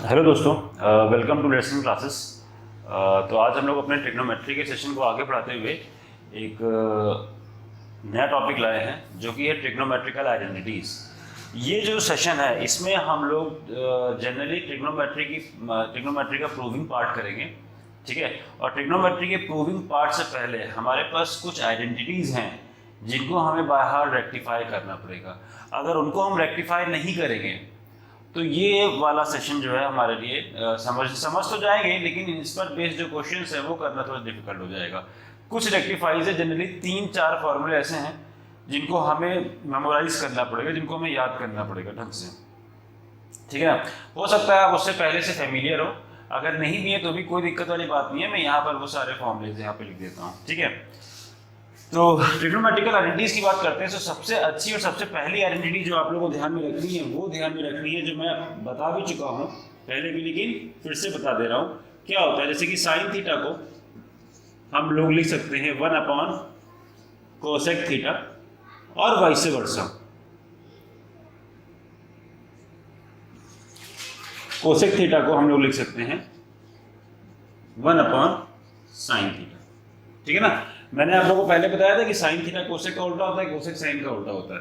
Hello दोस्तों, welcome to lesson classes. तो आज हम लोग अपने ट्रिग्नोमेट्री के सेशन को आगे बढ़ाते हुए एक नया टॉपिक लाए हैं जो कि है ट्रिग्नोमेट्रिकल आइडेंटिटीज़। ये जो सेशन है इसमें हम लोग जनरली ट्रिग्नोमेट्री का प्रूविंग पार्ट करेंगे, ठीक है। और ट्रिग्नोमेट्री के प्रूविंग पार्ट से पहले हमारे पास कुछ आइडेंटिटीज़ हैं जिनको हमें बाहर रेक्टिफाई करना पड़ेगा। अगर उनको हम रेक्टिफाई नहीं करेंगे तो ये वाला सेशन जो है हमारे लिए समझ तो जाएंगे, लेकिन इस पर बेस्ड जो क्वेश्चंस है वो करना थोड़ा डिफिकल्ट हो जाएगा। कुछ रेक्टिफाइज है, जनरली 3-4 फॉर्मूले ऐसे हैं जिनको हमें मेमोराइज करना पड़ेगा, जिनको हमें याद करना पड़ेगा ढंग से, ठीक है। हो सकता है आप उससे पहले से फेमिलियर हो, अगर नहीं भी है तो भी कोई दिक्कत वाली बात नहीं है। मैं यहाँ पर वो सारे फॉर्मूलेज यहाँ पे लिख देता हूँ, ठीक है। तो ट्रिग्नोमेट्रिकल आइडेंटिटीज की बात करते हैं। तो सबसे अच्छी और सबसे पहली आइडेंटिटी जो आप लोगों को ध्यान में रखनी है वो ध्यान में रखनी है, जो मैं बता भी चुका हूँ पहले भी, लेकिन फिर से बता दे रहा हूँ। क्या होता है, जैसे कि साइन थीटा को हम लोग लिख सकते हैं 1 कोसेक थीटा, और वाइस वर्सा। कोसेक थीटा को हम लोग लिख सकते हैं 1 साइन थीटा, ठीक है ना। मैंने आप लोगों को पहले बताया था कि साइन थीटा कोसेक का उल्टा होता है, कोसेक साइन का उल्टा होता है।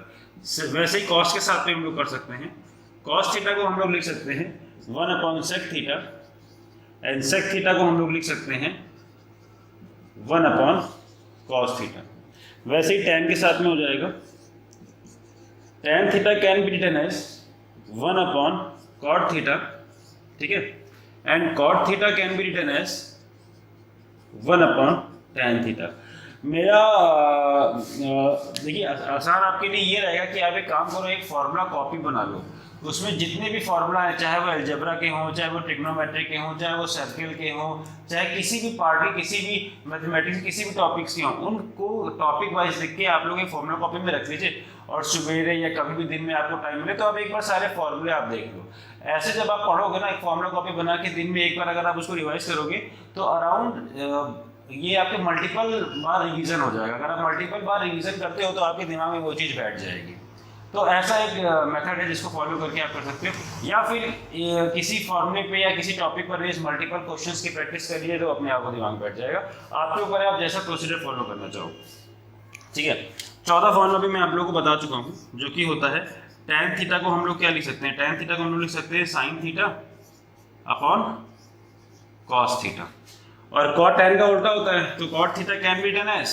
वैसे ही कॉस के साथ में हम लोग कर सकते हैं। कॉस थीटा को हम लोग लिख सकते हैं 1 sec theta, and sec theta को हम लोग लिख सकते हैं 1 कॉस थीटा। वैसे ही टैन के साथ में हो जाएगा, tan theta can be written as 1 cot theta, ठीक है, and cot theta can be written as 1 tan theta. मेरा देखिए आसान आपके लिए ये रहेगा कि आप एक काम करो, एक फॉर्मूला कॉपी बना लो, उसमें जितने भी फॉर्मूला हैं, चाहे वो अलजेब्रा के हों, चाहे वो ट्रिग्नोमेट्री के हों, चाहे वो सर्किल के हों, चाहे किसी भी पार्ट के, किसी भी मैथमेटिक्स, किसी भी टॉपिक्स के हों, उनको टॉपिक वाइज लिख के आप लोग एक फॉर्मूला कॉपी में रख लीजिए, और सुबह या कभी भी दिन में आपको टाइम मिले तो आप एक बार सारे फॉर्मूले आप देख लो। ऐसे जब आप पढ़ोगे ना, एक फॉर्मूला कॉपी बना के दिन में एक बार अगर आप उसको रिवाइज करोगे तो अराउंड ये आपके मल्टीपल बार रिवीजन हो जाएगा। अगर आप मल्टीपल बार रिवीजन करते हो तो आपके दिमाग में वो चीज़ बैठ जाएगी। तो ऐसा एक मेथड है जिसको फॉलो करके आप कर सकते हो, या फिर किसी फॉर्मूले पे या किसी टॉपिक पर बेस्ड मल्टीपल क्वेश्चंस की प्रैक्टिस करिए तो अपने आप को दिमाग में बैठ जाएगा। आपके ऊपर है आप जैसा प्रोसीजर फॉलो करना चाहो, ठीक है। 14 फॉर्मूला भी मैं आप लोगों को बता चुका हूँ, जो कि होता है टैन थीटा को हम लोग क्या लिख सकते हैं, टैन थीटा को हम लोग लिख सकते हैं sine theta upon cos theta, और कॉट टैन का उल्टा होता है, तो cot theta can be written as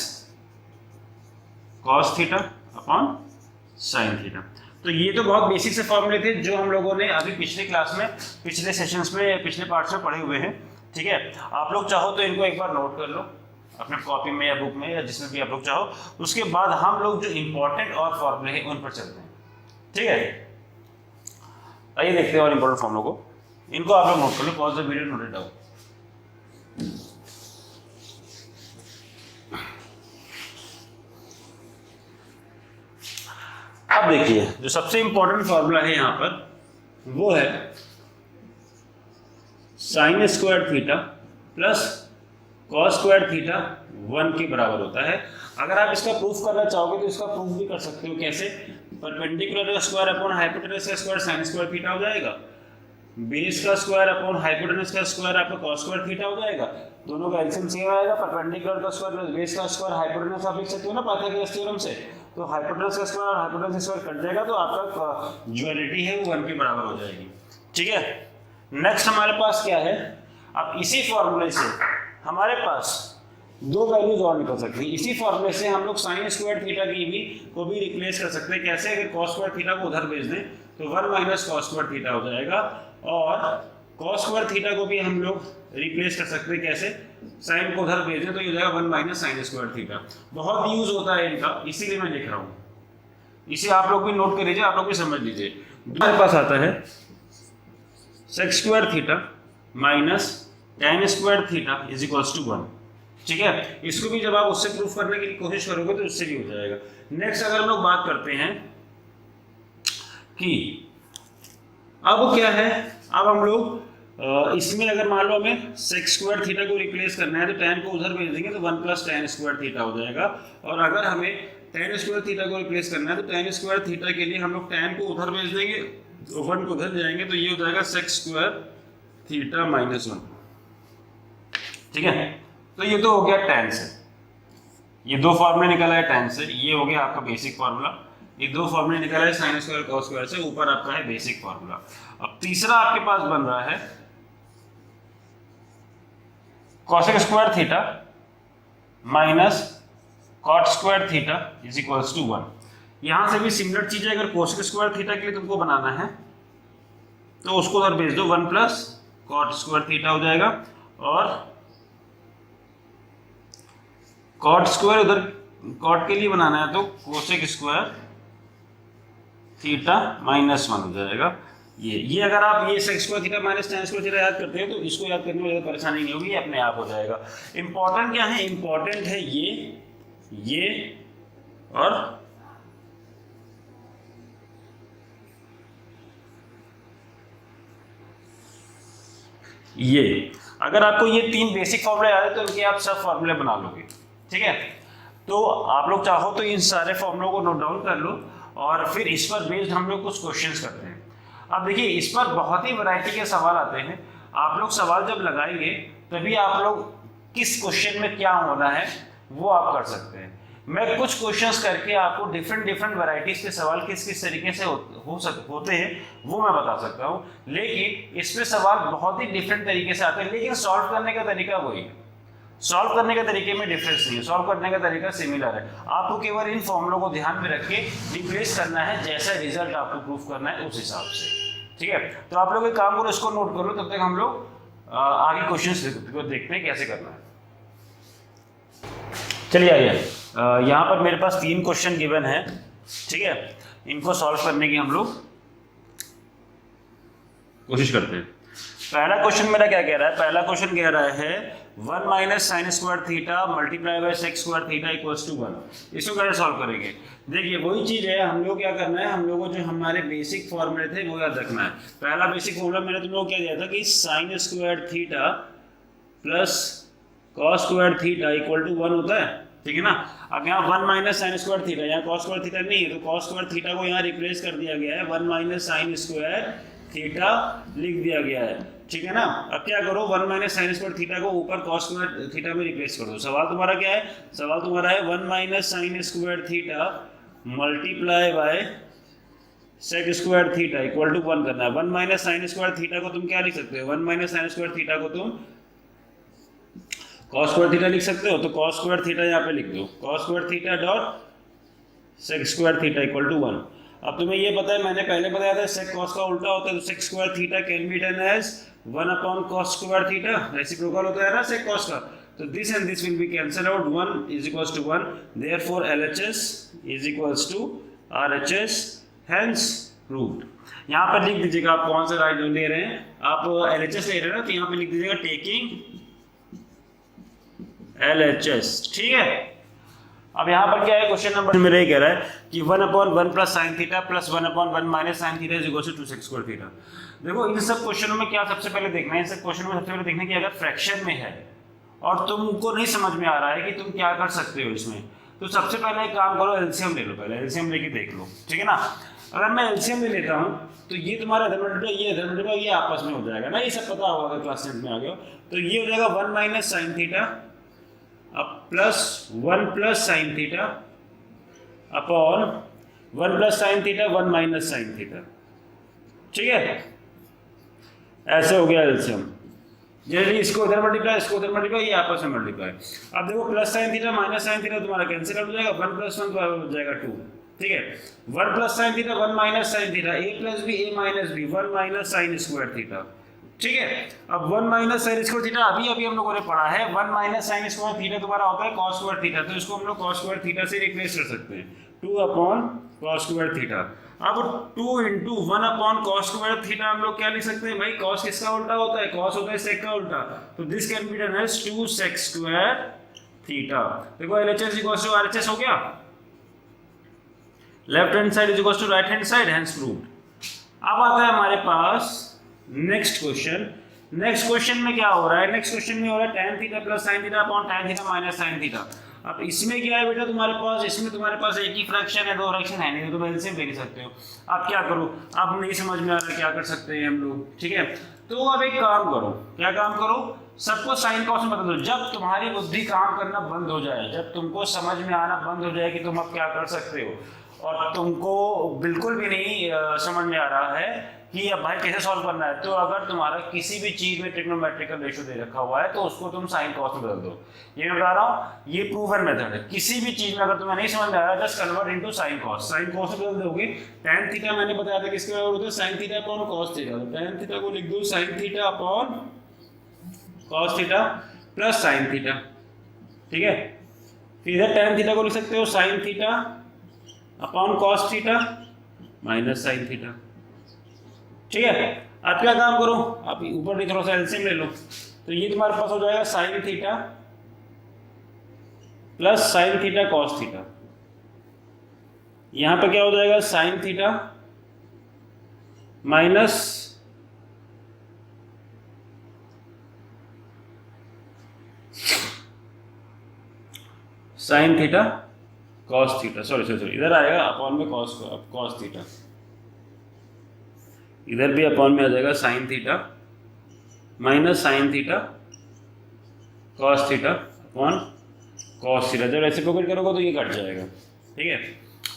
cos theta upon sine theta. तो ये तो बहुत बेसिक से फॉर्मूले थे जो हम लोगों ने अभी पिछले क्लास में, पिछले सेशंस में, पिछले पार्ट्स में पढ़े हुए हैं, ठीक है। आप लोग चाहो तो इनको एक बार नोट कर लो अपने कॉपी में या बुक में या जिसमें भी आप लोग चाहो। उसके बाद हम लोग जो इंपॉर्टेंट और फॉर्मूले हैं उन पर चलते हैं, ठीक है। आइए देखते हैं और इंपॉर्टेंट फॉर्मूलों को, इनको आप लोग नोट कर लो। Pause the video, note it down. अब देखिए जो सबसे इंपॉर्टेंट फॉर्मूला है यहाँ पर वो है sine square theta plus cos square theta 1 के बराबर होता है। अगर आप इसका प्रूफ करना चाहोगे तो इसका प्रूफ भी कर सकते हो। कैसे? परपेंडिकुलर का स्क्वायर अपॉन हाइपोटेनस का स्क्वायर साइन स्क्वायर थीटा हो जाएगा, बेस का स्क्वायर अपॉन हाइपोटेनस का स्क्वायर आपका कॉस स्क्वायर थीटा हो जाएगा। दोनों का एलसीएम सेम आएगा, परपेंडिकुलर का स्क्वायर प्लस बेस का स्क्वायर हाइपोटेनस आप लिख सकते हो ना पाइथागोरस थ्योरम से, तो हाइपोटेनस का स्क्वायर और हाइपोटेनस का स्क्वायर कट जाएगा, तो आपका ड्युअलिटी है वो 1 के बराबर हो जाएगी, ठीक है। नेक्स्ट हमारे पास क्या है, अब इसी फॉर्मूले से हमारे पास 2 वैल्यूज और निकल सकती है। इसी फॉर्मूले से हम लोग साइन स्क्वायर थीटा को भी रिप्लेस कर सकते हैं। कैसे? अगर कॉस स्क्वायर थीटा को उधर भेज दें तो 1 कॉस स्क्वायर थीटा हो जाएगा, और कॉस स्क्वायर थीटा को भी हम लोग रिप्लेस कर सकते हैं। कैसे? साइन को उधर भेज दें तो ये हो जाएगा 1 साइन स्क्वायर थीटा। बहुत यूज होता है इनका, इसीलिए मैं लिख रहा हूँ। इसे आप लोग भी नोट कर लीजिए, आप लोग भी समझ लीजिए। हमारे पास आता है sec square theta minus tan square theta is equals to 1, ठीक है। इसको भी जब आप उससे प्रूफ करने की कोशिश करोगे तो उससे भी हो जाएगा। नेक्स्ट अगर हम लोग बात करते हैं कि अब क्या है, अब हम लोग इसमें अगर मान लो हमें सेक स्क्वायर थीटा को रिप्लेस करना है तो टैन को उधर भेज देंगे तो 1 टैन स्क्वायर थीटा हो जाएगा, और अगर हमें टैन स्क्वायर थीटा को रिप्लेस करना है तो टैन स्क्वायर थीटा के लिए हम लोग टैन को उधर भेज देंगे, 1 को उधर जाएंगे तो ये हो जाएगा सेक स्क्वायर थीटा माइनस 1, ठीक है। तो ये तो हो गया tan से, ये दो फॉर्मूले निकला है tan से, ये हो गया आपका बेसिक फार्मूला, ये दो फॉर्मूले निकला है sin स्क्वायर cos स्क्वायर से, ऊपर आपका है बेसिक फार्मूला। अब तीसरा आपके पास बन रहा है cosec square theta minus cot square theta is equals to 1। यहां से भी सिमिलर चीज है, अगर cosec स्क्वायर थीटा के लिए तुमको बनाना है तो उसको उधर भेज दो, 1 प्लस cot स्क्वायर थीटा हो जाएगा, और cot स्क्वायर उधर cot के लिए बनाना है तो cosec स्क्वायर थीटा माइनस 1 हो जाएगा। ये अगर आप ये sec square theta minus tan square theta याद करते हो तो इसको याद करने में ज़्यादा परेशानी नहीं होगी, अपने आप हो जाएगा। इंपॉर्टेंट क्या है, इंपॉर्टेंट है ये और ये। अगर आपको ये तीन बेसिक फॉर्मूले याद है तो इनके आप सब फॉर्मूले बना लोगे, ठीक है। तो आप लोग चाहो तो इन सारे फॉर्मूलों को नोट डाउन कर लो और फिर इस पर बेस्ड हम लोग कुछ क्वेश्चंस करते हैं। अब देखिए इस पर बहुत ही वैरायटी के सवाल आते हैं, आप लोग सवाल जब लगाएंगे तभी आप लोग किस क्वेश्चन में क्या होना है वो आप कर सकते हैं। मैं कुछ क्वेश्चंस करके आपको डिफरेंट वैरायटीज के सवाल किस किस तरीके से होते हैं वो मैं बता सकता हूँ, लेकिन इसमें सवाल बहुत ही डिफरेंट तरीके से आते हैं, लेकिन सॉल्व करने का तरीका वही है। सॉल्व करने के तरीके में डिफरेंस नहीं है, सॉल्व करने का तरीका सिमिलर है। आपको केवल इन फॉर्मूलों को ध्यान में रख के रिप्लेस करना है, जैसा रिजल्ट आपको प्रूफ करना है उस हिसाब से, ठीक है। तो आप लोग एक काम करो, इसको नोट कर लो, तब तक हम लोग आगे क्वेश्चंस देखते हैं कैसे करना है। चलिए आइए, यहाँ पर मेरे पास 3 क्वेश्चन गिवन है, ठीक है। इनको सॉल्व करने की हम लोग कोशिश करते हैं। पहला क्वेश्चन मेरा क्या कह रहा है, पहला क्वेश्चन कह रहा है 1 minus sine square theta multiply by sec square theta equals to 1। इसको कैसे सॉल्व करेंगे? देखिए वही चीज है, हम लोग क्या करना है, हम लोगों को जो हमारे बेसिक फॉर्मूले थे वो याद रखना है। पहला बेसिक फॉर्मूला मैंने तुम लोग क्या दिया था कि sine square theta plus cos square theta equal to 1 होता है, ठीक है ना। अब यहाँ 1 माइनस साइन स्क्वायर थीटा, यहाँ कॉस स्क्वायर थीटा नहीं है तो कॉस स्क्वायर थीटा को यहाँ रिप्लेस कर दिया गया है, 1 माइनस साइन स्क्वायर थीटा लिख दिया गया है, ठीक है ना। अब क्या करो, 1 माइनस साइन स्क्वायर थीटा को ऊपर कॉस स्क्वायर थीटा में रिप्लेस कर दो। सवाल तुम्हारा क्या है, सवाल तुम्हारा है 1 minus sine square theta multiply by sec square theta equal to 1 करना है। 1 माइनस साइन स्क्वायर थीटा को तुम क्या लिख सकते हो, 1 माइनस साइन स्क्वायर थीटा को तुम कॉस स्क्वायर थीटा लिख सकते हो, तो कॉस स्क्वायर थीटा यहाँ पे लिख दो, cos square theta dot sec square theta equal to 1। अब तुम्हें ये पता है, मैंने पहले बताया था सेक कॉस का उल्टा होता है, तो sec square theta can be written as 1 upon cos square theta, reciprocal होता है ना सेक कॉस का, तो this and this will be cancel out, 1 is equals to 1, therefore LHS is equals to RHS, hence proved. यहाँ पर लिख दीजिएगा आप कौन सा राइट ले रहे हैं, आप LHS ले रहे हैं ना, तो यहाँ पे लिख दीजिएगा टेकिंग LHS, ठीक है। अब यहाँ पर क्या है, क्वेश्चन नंबर मेरा ये कह रहा है कि 1 upon 1 plus sine theta plus 1 upon 1 minus sine theta is equal to sec square theta. देखो इन सब क्वेश्चनों में क्या सबसे पहले देखना है, इन सब क्वेश्चनों में सबसे पहले देखना है कि अगर फ्रैक्शन में है और तुमको नहीं समझ में आ रहा है कि तुम क्या कर सकते हो इसमें, तो सबसे पहले एक काम करो, एलसीएम ले लो, पहले एलसीएम लेके देख लो, ठीक है ना। अगर मैं एलसीएम ले लेता हूँ तो ये तुम्हारा इधर मल्टीप्लाई, ये इधर मल्टीप्लाई, ये आपस में हो जाएगा ना, ये सब पता होगा क्लास 10 में आ गया, तो ये हो जाएगा 1 माइनस साइन थीटा अब plus 1 plus sine theta upon 1 plus sine theta 1 minus sine theta, ठीक है। ऐसे हो गया एलसीएम, जैसे इसको उधर मल्टीप्लाई, इसको उधर मल्टीप्लाई, ये आपस में मल्टीप्लाई। अब देखो plus sine theta minus sine theta तुम्हारा कैंसिल आउट हो जाएगा, 1 प्लस 1 हो जाएगा 2, ठीक है। 1 plus sine theta 1 minus sine theta, a plus b a minus b, 1 minus sine square theta, ठीक है। अब 1 माइनस साइन स्क्वायर थीटा अभी हम लोगों ने पढ़ा है, 1 माइनस साइन स्क्वायर थीटा तुम्हारा होता है कॉस स्क्वायर थीटा, तो इसको हम लोग कॉस स्क्वायर थीटा से रिप्लेस कर सकते हैं, 2 अपॉन कॉस स्क्वायर थीटा। अब 2 into 1 upon cos square theta हम लोग क्या लिख सकते हैं भाई, कॉस किसका उल्टा होता है, कॉस होता है सेक का उल्टा, तो this can be done as 2 sec square theta. देखो LHS इक्वल्स टू RHS हो गया, left hand side is equals to right hand side, hence proved. अब आता है हमारे पास नेक्स्ट क्वेश्चन। नेक्स्ट क्वेश्चन में क्या हो रहा है, नेक्स्ट क्वेश्चन में हो रहा है tan theta plus sin theta upon tan theta minus sin theta. अब इसमें क्या है बेटा तुम्हारे पास, इसमें तुम्हारे पास एक ही फ्रैक्शन है, दो फ्रैक्शन है नहीं, तो तुम एलसीएम ले सकते हो। अब क्या करो, अब नहीं समझ में आ रहा क्या कर सकते हैं हम लोग, ठीक है। तो अब एक काम करो, क्या काम करो, सबको साइन कॉस में बदल दो। जब तुम्हारी बुद्धि काम करना बंद हो जाए, जब तुमको समझ में आना बंद हो जाए कि तुम अब क्या कर सकते हो और तुमको बिल्कुल भी नहीं समझ में आ रहा है कि अब भाई कैसे सॉल्व करना है, तो अगर तुम्हारा किसी भी चीज में ट्रिग्नोमेट्रिकल रेशियो दे रखा हुआ है तो उसको तुम साइन कॉस में बदल दो। ये मैं बता रहा हूँ, ये प्रूवन मेथड है। किसी भी चीज में अगर तुम्हें नहीं समझ में आ रहा है, just convert into sine cos. Sine cos में बदल दोगे। tan थीटा मैंने बताया था किसके बराबर होता है, sin theta upon cos theta. तो tan थीटा को लिख दो sin theta upon cos theta plus sin theta, ठीक है। फिर इधर tan थीटा को लिख सकते हो sin theta upon cos theta minus sin theta, ठीक है। आप क्या काम करो, आप ऊपर भी थोड़ा सा एलसीएम ले लो, तो ये तुम्हारे पास हो जाएगा sign theta plus sine theta cos theta. यहां पर क्या हो जाएगा, sign theta minus sine theta cos theta, sorry इधर आएगा अपॉन में कॉस थीटा, इधर भी अपॉन में आ जाएगा sign theta minus sine theta cos theta upon cos theta. जब रेसिप्रोकेट करोगे तो ये कट जाएगा, ठीक है।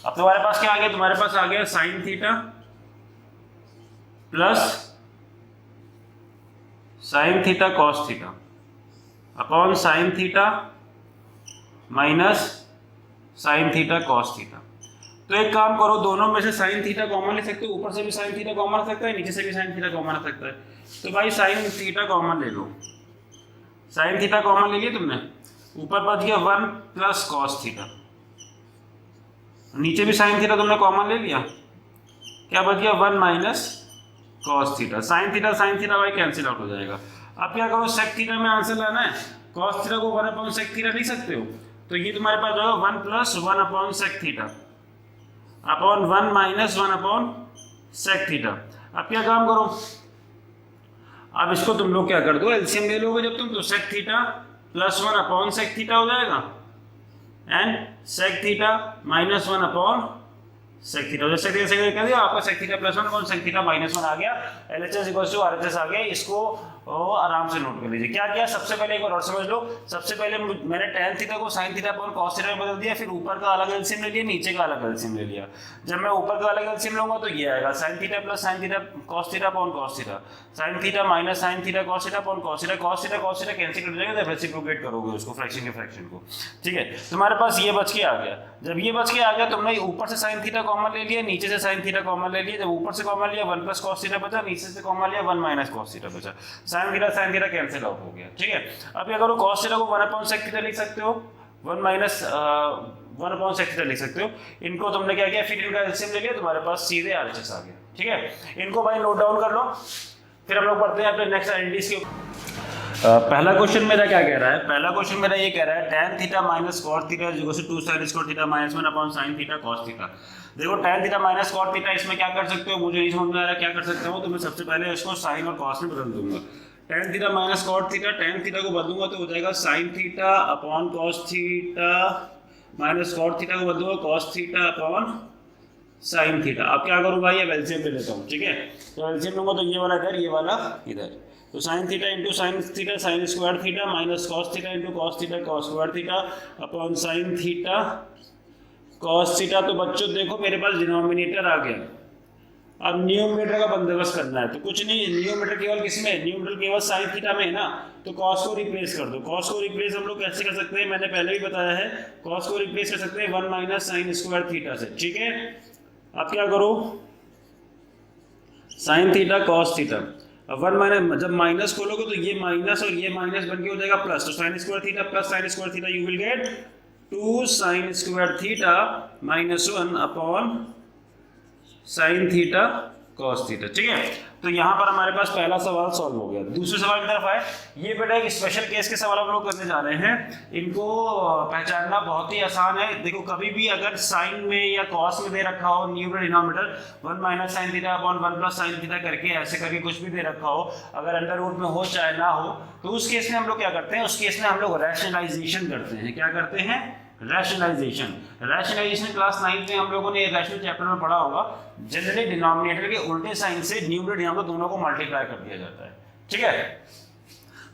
अब तुम्हारे पास क्या आ गया, तुम्हारे पास आ गया sign theta plus sine theta cos theta upon sine theta minus sine theta cos theta. तो एक काम करो, दोनों में से साइन थीटा कॉमन ले सकते हो, ऊपर से भी साइन थीटा कॉमन आ सकता है, नीचे से भी साइन थीटा कॉमन आ सकता है। तो भाई साइन थीटा कॉमन ले लो, साइन थीटा कॉमन ले लिया तुमने, ऊपर बच गया 1 प्लस कॉस थीटा, नीचे भी साइन थीटा तुमने कॉमन ले लिया, क्या बच गया 1 minus cos theta. Sine theta भाई कैंसिल आउट हो जाएगा। अब क्या करो, सेक थीटा में आंसर लाना है, कॉस थीटा को 1 अपॉन सेक थीटा लिख सकते हो, तो ये तुम्हारे पास जाएगा 1 plus 1 upon sec theta upon 1 minus 1 upon sec theta. अब क्या काम करो, अब इसको तुम लोग क्या कर दो, एलसीएम ले लोगे जब तुम, तो sec theta plus 1 upon sec theta हो जाएगा and sec theta minus 1 upon sec theta. Sec theta से कर दिया, आपका sec theta plus 1 upon sec theta minus 1 आ गया, एलएचएस इक्वल्स टू आरएचएस आ गया। इसको आराम से नोट कर लीजिए। क्या किया, सबसे पहले एक बार और समझ लो, सबसे पहले मैंने tan थीटा को sin theta upon cos theta में बदल दिया, फिर ऊपर का अलग एलसीएम ले लिया, नीचे का अलग एलसीएम ले लिया। जब मैं ऊपर का अलग एलसीएम लूंगा तो ये आएगा sin theta plus sin theta cos theta upon cos theta, sin theta minus sin theta cos theta upon cos theta. cos theta cancel कर जाएगा जब रेसिप्रोकेट करोगे उसको फ्रैक्शन के फ्रैक्शन को, ठीक है। तुम्हारे पास ये बच के आ गया। जब ये बच के आ गया, तुमने ऊपर से sin थीटा कॉमन ले लिया, नीचे से sin थीटा कॉमन ले लिया। जब ऊपर से कॉमन लिया 1 प्लस cos थीटा बचा, नीचे से कॉमन लिया 1 माइनस cos थीटा बचा, sin थीटा कैंसिल आउट हो गया, ठीक है। अब क्या करो, cos थीटा को 1 अपॉन sec थीटा लिख सकते हो, 1 माइनस 1 अपॉन sec थीटा लिख सकते हो। इनको तुमने क्या किया, फिर इनका एलसीएम ले लिया, तुम्हारे पास सीधे आरएचएस आ गया, ठीक है। इनको भाई नोट डाउन कर लो, फिर हम लोग पढ़ते हैं अपने नेक्स्ट आइडेंटिटीज के। पहला क्वेश्चन मेरा क्या कह रहा है, पहला क्वेश्चन मेरा ये कह रहा है tan theta minus cos theta is equal to 2 sin square theta minus 1 upon sin theta cos theta. देखो tan theta minus cos theta, इसमें क्या कर सकते हो, मुझे नहीं समझ में आ रहा क्या कर सकते हो, तो मैं सबसे पहले इसको sin और cos में बदल दूंगा। tan theta minus cos theta, tan theta को बदलूंगा तो हो जाएगा sin theta upon cos theta minus cos theta को बदलूंगा cos theta upon sin theta. अब क्या करूँ भाई, अब एलसीएम ले लेता हूँ, ठीक है। तो एलसीएम लूंगा तो ये वाला इधर, ये वाला इधर, तो sin theta into sin theta sin square theta minus cos theta into cos theta cos square theta upon sin theta cos theta. तो बच्चों देखो मेरे पास डिनोमिनेटर आ गया, अब न्यूमरेटर का बंदोबस्त करना है। तो कुछ नहीं, न्यूमरेटर केवल किसमें है, न्यूमरेटर केवल sin थीटा में है ना, तो cos को रिप्लेस कर दो। cos को रिप्लेस हम लोग कैसे कर सकते हैं, मैंने पहले भी बताया है, cos को रिप्लेस कर सकते हैं 1 माइनस sin स्क्वायर थीटा से, ठीक है। अब क्या करो, sin थीटा cos थीटा, अब 1 माइनस, जब माइनस खोलोगे तो ये माइनस और ये माइनस बन के हो जाएगा प्लस, तो sin square theta plus sin square theta you will get 2 sin square theta minus 1 upon sin theta cos theta. ठीक है, तो यहाँ पर हमारे पास पहला सवाल सॉल्व हो गया। दूसरे सवाल की तरफ आए, ये बेटा एक स्पेशल केस के सवाल हम लोग करने जा रहे हैं। इनको पहचानना बहुत ही आसान है। देखो कभी भी अगर साइन में या कॉस में दे रखा हो numerator denominator 1 minus sine theta upon 1 plus sine theta करके ऐसे करके कुछ भी दे रखा हो, अगर अंडर रूट में हो चाहे ना हो, तो उस केस में हम लोग क्या करते हैं, उस केस में हम लोग रैशनलाइजेशन करते हैं। क्या करते हैं? रैशनलाइजेशन। रैशनलाइजेशन क्लास 9 में हम लोगों ने रैशनल चैप्टर में पढ़ा होगा। जनरली डिनोमिनेटर के उल्टे साइन से न्यूमरेटर डिनोमिनेटर दोनों को मल्टीप्लाई कर दिया जाता है। ठीक है,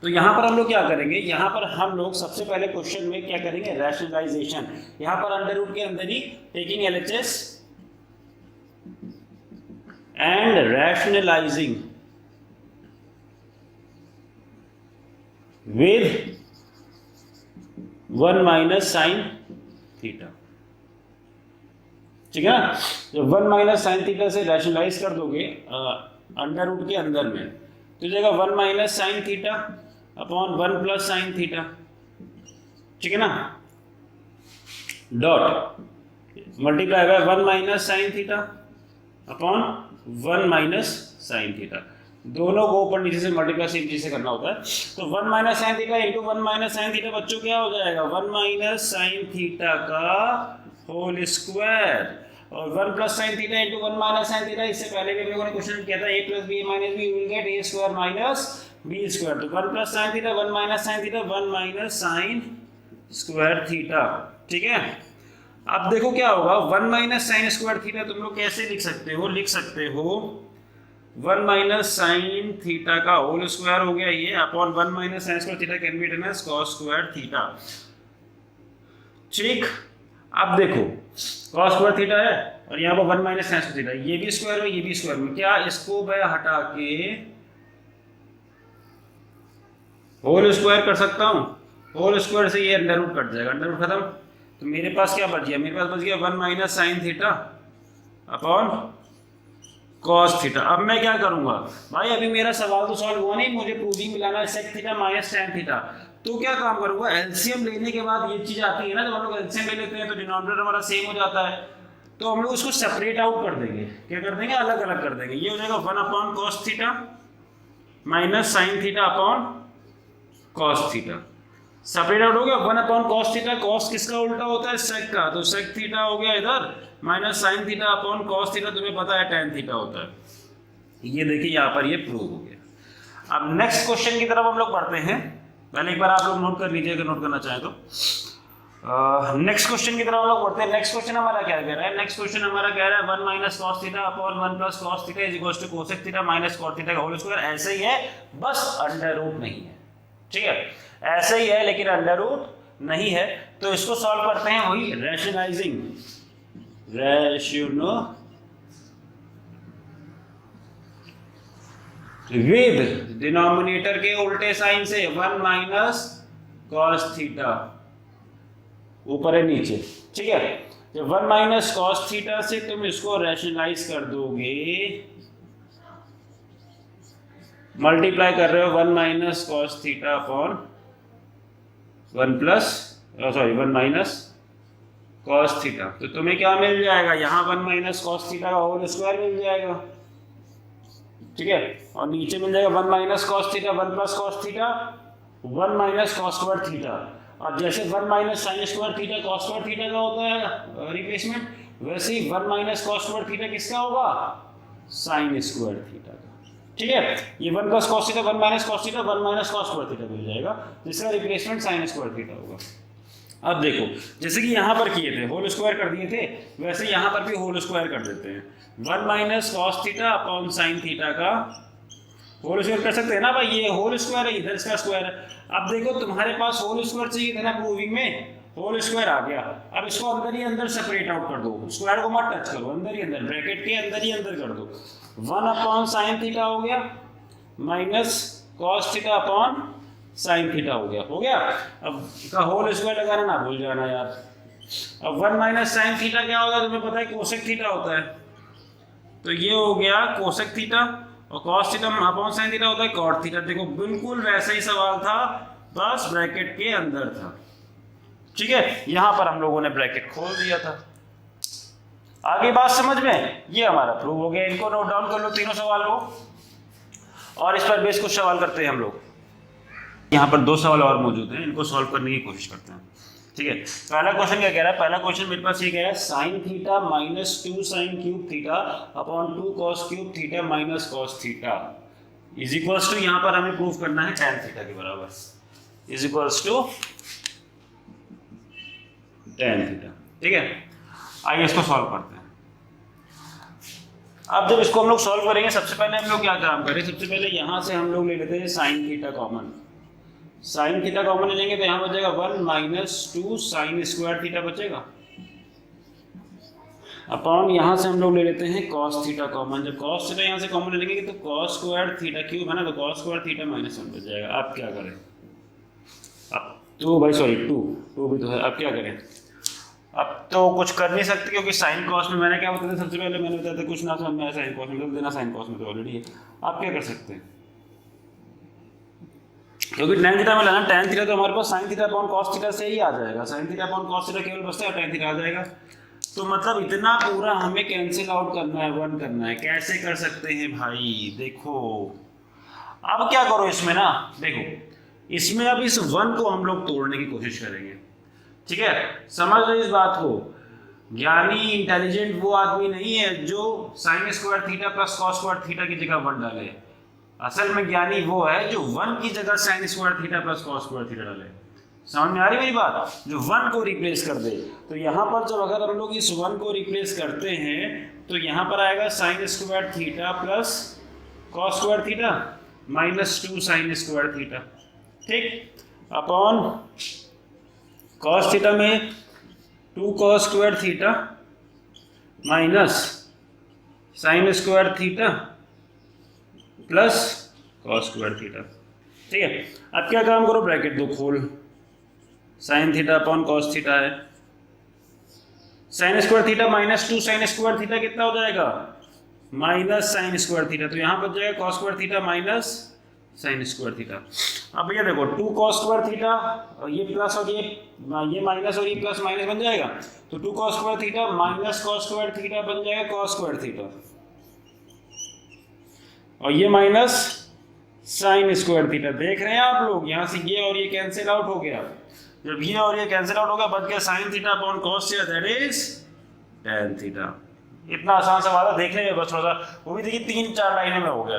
तो यहाँ पर हम लोग क्या करेंगे, यहाँ पर हम लोग सबसे पहले क्वेश्चन में क्या करेंगे, रैशनलाइजेशन। यहाँ पर अंडर रूट के अंदर ही taking LHS and rationalizing with 1 minus sine theta. ठीक है ना, जब 1 माइनस साइन थीटा से रैशनलाइज कर दोगे अंडर रूट के अंदर में, तो जाएगा 1 minus sine theta upon 1 plus sine theta. ठीक है ना, dot multiply by 1 minus sine theta upon 1 minus sine theta. दोनों को ऊपर नीचे से मल्टीप्लाई सेम चीज से करना होता है। तो 1 minus sine theta into 1 minus sine theta बच्चों क्या हो जाएगा, 1 माइनस साइन थीटा का होल स्क्वायर, और 1 plus sine theta into 1 minus sine theta. इससे पहले भी हम लोगों ने क्वेश्चन किया था a plus b minus b will get a square minus b square. तो 1 plus sine theta 1 minus sine theta 1 minus sine square theta. ठीक है, अब देखो क्या होगा, 1 माइनस साइन स्क्वायर थीटा तुम लोग कैसे लिख सकते हो, लिख सकते हो 1 माइनस साइन थीटा का होल स्क्वायर हो गया ये upon 1 minus sine square theta can be written as cos square theta. ठीक, अब देखो cos स्क्वायर थीटा है और यहाँ पर 1 माइनस साइन स्क्वायर थीटा, ये भी स्क्वायर में ये भी स्क्वायर में, क्या इसको मैं हटा के होल स्क्वायर कर सकता हूँ? होल स्क्वायर से ये अंडर रूट कट जाएगा, अंडर रूट खत्म। तो मेरे पास क्या बच गया, मेरे पास बच गया 1 minus sine theta upon cos theta. अब मैं क्या करूंगा भाई, अभी मेरा सवाल तो सॉल्व हुआ नहीं, मुझे प्रूविंग मिलाना है sec theta minus tan theta. तो क्या काम करूंगा, एलसीएम लेने के बाद ये चीज आती है ना, जब हम लोग एलसीएम ले लेते हैं तो डिनोमिनेटर हमारा सेम हो जाता है, तो हम लोग उसको सेपरेट आउट कर देंगे। क्या कर देंगे, अलग अलग कर देंगे। ये हो जाएगा 1 upon cos theta minus sine theta upon cos theta. Separate out हो गया 1 अपॉन cos थीटा। cos किसका उल्टा होता है, sec का, तो sec थीटा हो गया इधर minus sine theta upon cos theta, तुम्हें पता है tan थीटा होता है। ये देखिए यहाँ पर ये प्रूव हो गया। अब नेक्स्ट क्वेश्चन की तरफ हम लोग बढ़ते हैं। पहले एक बार आप लोग नोट कर लीजिए अगर नोट करना चाहें तो। नेक्स्ट क्वेश्चन की तरफ हम लोग बढ़ते हैं। नेक्स्ट क्वेश्चन हमारा क्या कह रहा है, नेक्स्ट क्वेश्चन हमारा कह रहा है 1 minus cos theta upon 1 plus cos theta is equals to cosec theta minus cot theta का होल स्क्वायर। ऐसे ही है, बस अंडर रूट नहीं है। ठीक है, ऐसे ही है लेकिन अंडर रूट नहीं है। तो इसको सॉल्व करते हैं, वही रैशनलाइजिंग, रैशनो विद डिनोमिनेटर के उल्टे साइन से 1 माइनस cos थीटा, ऊपर है नीचे। ठीक है, जब 1 माइनस cos थीटा से तुम इसको रैशनलाइज कर दोगे, मल्टीप्लाई कर रहे हो 1 minus cos theta upon 1 plus sorry 1 minus cos theta, तो तुम्हें क्या मिल जाएगा, यहाँ 1 माइनस cos थीटा का होल स्क्वायर मिल जाएगा। ठीक है, और नीचे मिल जाएगा 1 minus cos theta 1 plus cos theta 1 minus cos square theta. और जैसे 1 minus sine square theta cos square theta का होता है रिप्लेसमेंट, वैसे ही 1 माइनस cos स्क्वायर थीटा किसका होगा, साइन स्क्वायर थीटा का। ठीक है, ये 1 plus cos theta 1 minus cos theta 1 minus cos square theta मिल जाएगा, जिसका रिप्लेसमेंट साइन स्क्वायर थीटा होगा। अब देखो, जैसे कि यहाँ पर किए थे होल स्क्वायर कर दिए थे, वैसे यहाँ पर भी होल स्क्वायर कर देते हैं। 1 minus cos theta upon sine theta का होल स्क्वायर कर सकते हैं ना भाई, ये होल स्क्वायर है, इधर इसका स्क्वायर है। अब देखो तुम्हारे पास होल स्क्वायर चाहिए था ना प्रूविंग में, होल स्क्वायर आ गया। अब इसको अंदर ही अंदर सेपरेट आउट कर दो, स्क्वायर को मत टच करो, अंदर ही अंदर ब्रैकेट के अंदर ही अंदर कर दो। 1 अपॉन साइन थीटा हो गया minus cos theta upon sine theta हो गया। अब का होल स्क्वायर लगाना ना भूल जाना यार। अब 1 माइनस साइन थीटा क्या होगा, तुम्हें पता है कोसेक थीटा होता है, तो ये हो गया कोसेक थीटा, और cos theta upon sine theta होता है cot थीटा। देखो बिल्कुल वैसा ही सवाल था, बस ब्रैकेट के अंदर था। ठीक है, यहां पर हम लोगों ने ब्रैकेट खोल दिया था। आगे बात समझ में? ये हमारा प्रूव हो गया। इनको नोट डाउन कर लो तीनों सवाल को, और इस पर बेस कुछ सवाल करते हैं हम लोग। यहाँ पर 2 सवाल और मौजूद हैं, इनको सॉल्व करने की कोशिश करते हैं। ठीक है, पहला क्वेश्चन क्या कह रहा है? पहला क्वेश्चन मेरे पास ये कह रहा है sine theta minus 2 sine cube theta upon 2 cos cube theta minus cos theta is equals to, यहाँ पर हमें प्रूव करना है tan थीटा के बराबर, is equals to tan theta. ठीक है, आइए इसको सॉल्व करते हैं। अब जब इसको हम लोग सॉल्व करेंगे, सबसे पहले हम लोग क्या काम करें? सबसे पहले यहाँ से हम लोग ले लेते हैं sine theta common. Sine theta common ले लेंगे तो यहाँ बचेगा 1 माइनस 2 साइन स्क्वायर थीटा बचेगा, अपॉन यहाँ से हम लोग ले लेते हैं कॉस थीटा कॉमन। जब कॉस थीटा यहाँ से कॉमन ले लेंगे तो कॉस स्क्वायर थीटा क्यूब है ना, तो कॉस स्क्वायर थीटा माइनस 1 बच जाएगा। अब क्या करें? अब तो भाई सॉरी 2 भी तो है। अब क्या करें? अब तो कुछ कर नहीं सकते, क्योंकि साइन कॉस में मैंने क्या बताया सबसे पहले? मैंने बताया था कुछ ना समझ में आया साइन कॉस में तो देना, साइन कॉस में तो ऑलरेडी है। आप क्या कर सकते हैं? क्योंकि tan थीटा में लेना, tan थीटा तो हमारे पास sin theta upon cos theta से ही आ जाएगा। sin theta upon cos theta केवल बचता है, tan थीटा आ जाएगा। तो मतलब इतना पूरा हमें कैंसिल आउट करना है, 1 करना है। कैसे कर सकते हैं भाई? देखो अब क्या करो इसमें ना, देखो इसमें अब इस 1 को हम लोग तोड़ने की कोशिश करेंगे। ठीक है, समझ लो इस बात को। ज्ञानी इंटेलिजेंट वो आदमी नहीं है जो sign square theta plus cos square theta की जगह 1 डाले। असल में ज्ञानी वो है जो 1 की जगह sign square theta plus cos square theta डाले। समझ में आ रही मेरी बात? जो 1 को रिप्लेस कर दे। तो यहाँ पर जब अगर हम लोग इस 1 को रिप्लेस करते हैं तो यहाँ पर आएगा sine square theta plus cos square theta minus 2 sine square theta, ठीक, अपॉन कॉस थीटा में 2 cos square theta minus sine square theta plus cos square theta. ठीक है, अब क्या काम करो? ब्रैकेट दो खोल, sine theta upon cos theta है, sine square theta minus 2 sine square theta कितना हो जाएगा? Minus sine square theta. तो यहाँ बच जाएगा cos square theta minus sine square theta. अब भैया देखो 2 कॉस स्क्वायर थीटा और ये प्लस और ये माइनस और ये प्लस माइनस बन जाएगा। तो 2 cos square theta minus cos square theta बन जाएगा कॉस स्क्वायर थीटा, और ये माइनस साइन स्क्वायर थीटा। देख रहे हैं आप लोग? यहाँ से ये और ये कैंसिल आउट हो गया। जब ये और ये कैंसिल आउट हो गया, बच गया sign theta upon cos theta, that is tan theta. इतना आसान सवाल है, देखने में बस थोड़ा सा, वो भी देखिए 3-4 लाइनों में हो गया।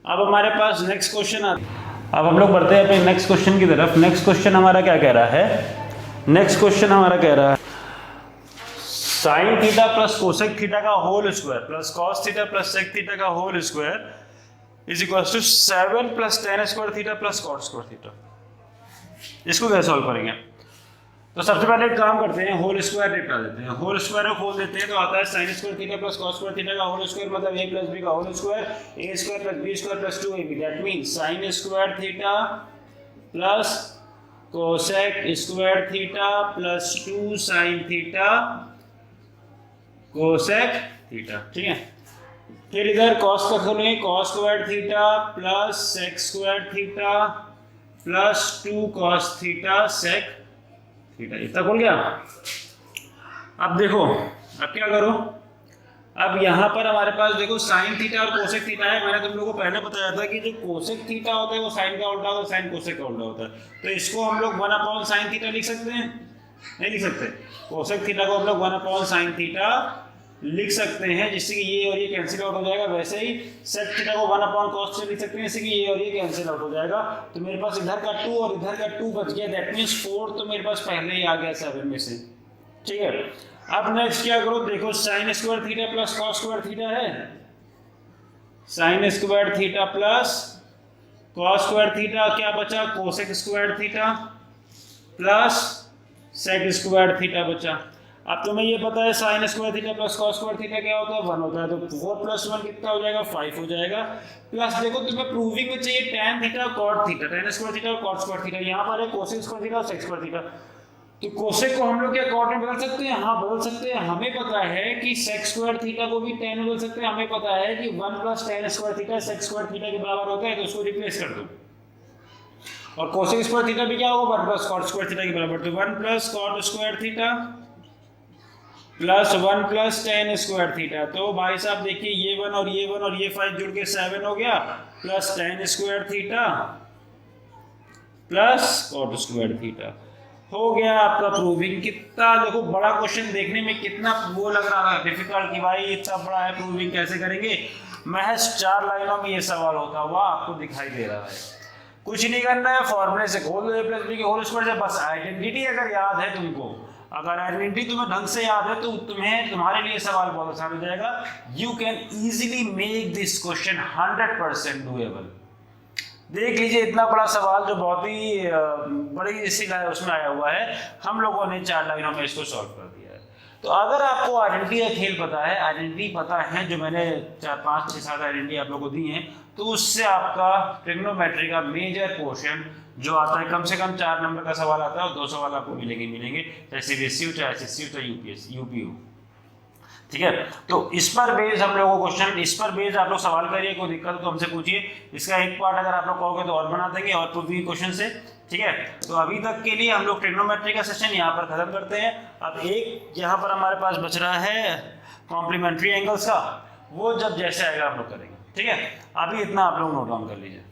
अब हमारे पास नेक्स्ट क्वेश्चन आता है। अब हम लोग बढ़ते हैं अपने नेक्स्ट क्वेश्चन की तरफ। नेक्स्ट क्वेश्चन हमारा क्या कह रहा है? नेक्स्ट क्वेश्चन हमारा कह रहा है sine theta plus cosec theta का whole square plus cos theta plus sec theta का whole square is equal to 7 plus tan square theta plus cot square theta. इसको कैसे सॉल्व करेंगे? तो सबसे पहले एक काम करते हैं, होल स्क्वायर निपटा देते हैं। होल स्क्वायर को खोल देते हैं तो आता है sine square theta plus cos square theta का होल स्क्वायर मतलब a प्लस b का whole square, a square plus b square plus 2ab। That means sine square theta plus cosec square theta plus 2 sine theta cosec theta. ठीक है, फिर इधर cos का खोलेंगे, cos square theta plus sec square theta plus 2 cos theta sec theta. इतना खोल गया। अब देखो, अब क्या करो? अब यहाँ पर हमारे पास देखो साइन थीटा और कोसेक थीटा है। मैंने तुम लोगों को पहले बताया था कि जो कोसेक थीटा होता है वो साइन का उल्टा होता है, साइन कोसेक का उल्टा होता है। तो इसको हम लोग 1 अपॉन साइन थीटा लिख सकते हैं? नहीं लिख सकते। कोसेक थीटा को हम लोग 1 अपॉन साइन थीटा लिख सकते हैं, जिससे कि ये और ये कैंसिल आउट हो जाएगा। वैसे ही सेक थीटा को 1 अपॉन कॉस थीटा लिख सकते हैं, जिससे कि ये और ये कैंसिल आउट हो जाएगा। तो मेरे पास इधर का 2 और इधर का 2 बच गया। दैट मींस 4 तो मेरे पास पहले ही आ गया 7 में से। ठीक है, अब नेक्स्ट क्या करो? देखो sine square theta plus cos square theta है, sine square theta plus cos square theta, क्या बचा? Cosec square theta plus sec square theta बचा। अब तुम्हें ये पता है sine square theta plus cos square theta क्या होता है? 1 होता है। तो 4 प्लस 1 कितना हो जाएगा? 5 हो जाएगा। प्लस देखो तुम्हें प्रूविंग में चाहिए tan theta cot theta, tan square theta और कॉट स्क्वायर थीटा। यहाँ पर है कोसेक स्क्वायर थीटा और सेक स्क्वायर थीटा। तो कोसेक को हम लोग क्या कॉट में बदल सकते हैं? हाँ बदल सकते हैं। हमें पता है कि सेक स्क्वायर थीटा को भी tan में बदल सकते हैं। हमें पता है कि 1 plus tan square theta sec square theta के बराबर होता है, तो उसको रिप्लेस कर दो। और कोसेक स्क्वायर थीटा भी क्या होगा? 1 प्लस कॉट स्क्वायर थीटा के बराबर। तो 1 plus cot square theta plus 1 plus tan square theta. तो भाई साहब देखिए ये 1 और ये 1 और ये 5 जुड़ के 7 हो गया, plus tan square theta plus cot square theta. हो गया आपका प्रूविंग। कितना देखो बड़ा क्वेश्चन, देखने में कितना वो लग रहा है डिफिकल्ट कि भाई इतना बड़ा है, प्रूविंग कैसे करेंगे। महज 4 लाइनों में ये सवाल होता हुआ आपको दिखाई दे रहा है। कुछ नहीं करना है, फॉर्मूले से खोल दो a प्लस बी के होल स्क्वायर से। बस आइडेंटिटी अगर याद है तुमको, अगर आइडेंटिटी तुम्हें ढंग से याद है तो तुम्हारे लिए सवाल बहुत आसान हो जाएगा। You can easily make this question 100% doable. देख लीजिए इतना बड़ा सवाल जो बहुत ही बड़ी इसी उसमें आया हुआ है, हम लोगों ने 4 लाइनों में इसको सॉल्व कर दिया है। तो अगर आपको आइडेंटिटी का खेल पता है, आइडेंटिटी पता है जो मैंने 4 5 6 7 आइडेंटिटी आप लोगों को दी हैं, तो उससे आपका ट्रिग्नोमेट्री का मेजर पोर्शन जो आता है, कम से कम 4 नंबर का सवाल आता है और 2 सवाल आपको मिलेंगे, चाहे सीबीएसई हो, चाहे एसएससी हो, चाहे यूपी हो। ठीक है, तो इस पर बेस हम लोगों को क्वेश्चन, इस पर बेस आप लोग सवाल करिए, कोई दिक्कत हो तो हमसे पूछिए। इसका एक पार्ट अगर आप लोग कहोगे तो और बना देंगे और प्रूविंग क्वेश्चन से। ठीक है, तो अभी तक के लिए हम लोग ट्रिग्नोमेट्री का सेशन यहाँ पर खत्म करते हैं। अब एक यहाँ पर हमारे पास बच रहा है कॉम्प्लीमेंट्री एंगल्स का, वो जब जैसे आएगा आप लोग करेंगे। ठीक है, अभी इतना आप लोग नोट डाउन कर लीजिए।